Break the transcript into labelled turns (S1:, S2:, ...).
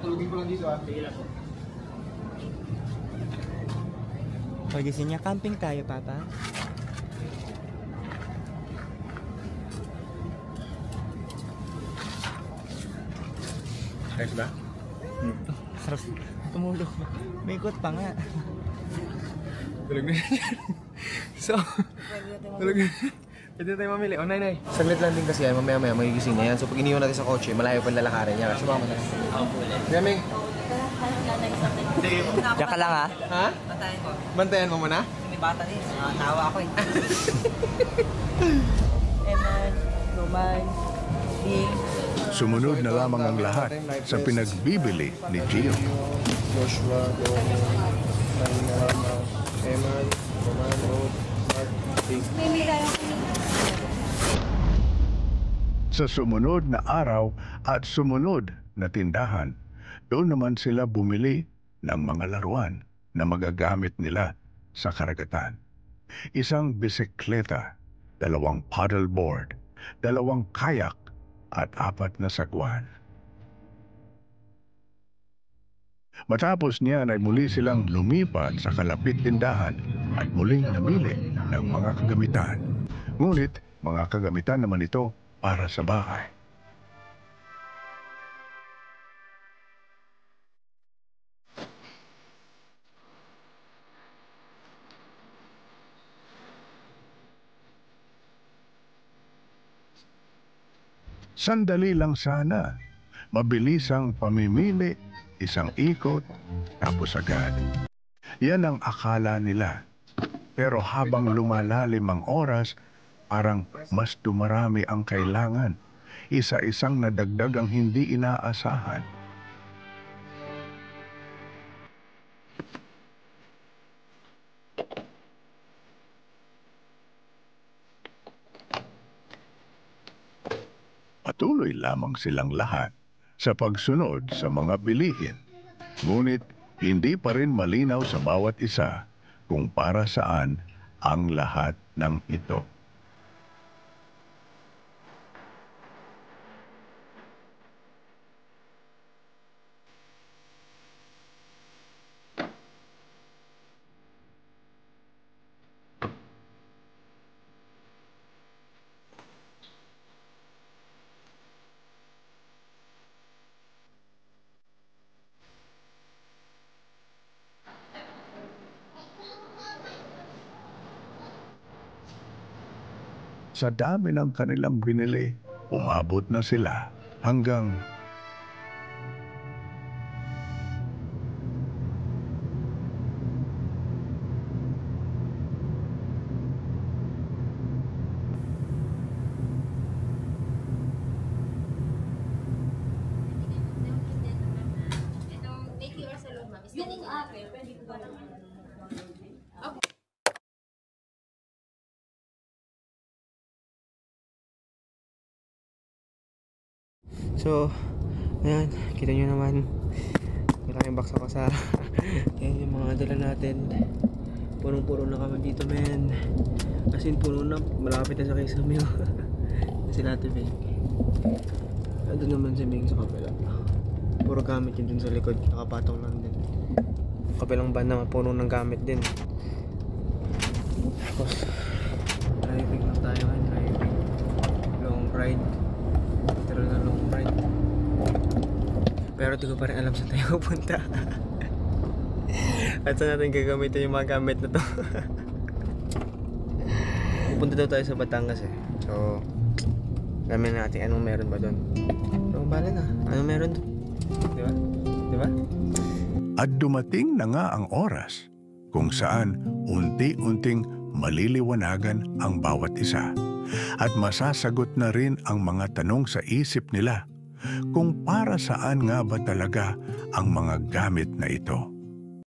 S1: Patulugin ko lang dito ah. Sige lang po.
S2: Pagising niya, camping tayo, Papa.
S1: Ayos ba?
S2: Sarap tumulog. May ikot pa nga.
S1: Tulog na yan. So, tulog na. Pwede tayo mamili. Oh, nay. Saglit lang din kasi yan. Mamaya magigising na yan. So, pag iniwan natin sa kotse, malayo pa lalakarin niya. Kasi baka matalas.
S3: Ako po ulit.
S1: Gaming.
S2: Diyan ka lang, ha?
S1: Ha?
S3: Bantayan ko.
S1: Bantayan mo muna?
S3: May bata rin. Nawa ako eh.
S4: Eman, Roman, Bing.
S5: Sumunod na lamang ang lahat sa pinagbibili ni Gio.
S1: Joshua, Eman, Roman, Rod, Mark, Bing.
S5: Sa sumunod na araw at sumunod na tindahan, doon naman sila bumili ng mga laruan na magagamit nila sa karagatan. Isang bisikleta, 2 paddleboard, 2 kayak, at 4 na sagwan. Matapos niyan ay muli silang lumipat sa kalapit tindahan at muling namili ng mga kagamitan. Ngunit mga kagamitan naman ito para sa bahay. Sandali lang sana. Mabilis ang pamimili, isang ikot, tapos agad. Yan ang akala nila. Pero habang lumalalim ang oras, parang mas dumarami ang kailangan. Isa-isang nadagdag ang hindi inaasahan. Patuloy lamang silang lahat sa pagsunod sa mga bilihin. Ngunit hindi pa rin malinaw sa bawat isa kung para saan ang lahat ng ito. Sa dami ng kanilang binili, umabot na sila hanggang
S2: So, ayan, kita nyo naman malaking box ako sa ayan yung mga dala natin. Punong-puno na kami dito, men. As in, puno na, malapit na sa Quezon Mil. Kasi natin, Bing. Doon naman si Bing sa kapila. Puro gamit yun dun sa likod, nakapatong lang din. Kapilang band naman, puno ng gamit din. Tapos driving lang tayo ngayon, driving. Long ride. Literal na long ride. Pero di ko pa rin alam saan tayo pupunta. At saan natin gagamitin yung mga gamit na to. Pupunta daw tayo sa Batangas eh. So alamin natin anong meron ba doon. So bala na, anong meron doon? Diba? Diba?
S5: at dumating na nga ang oras kung saan unti-unting maliliwanagan ang bawat isa at masasagot na rin ang mga tanong sa isip nila kung para saan nga ba talaga ang mga gamit na ito.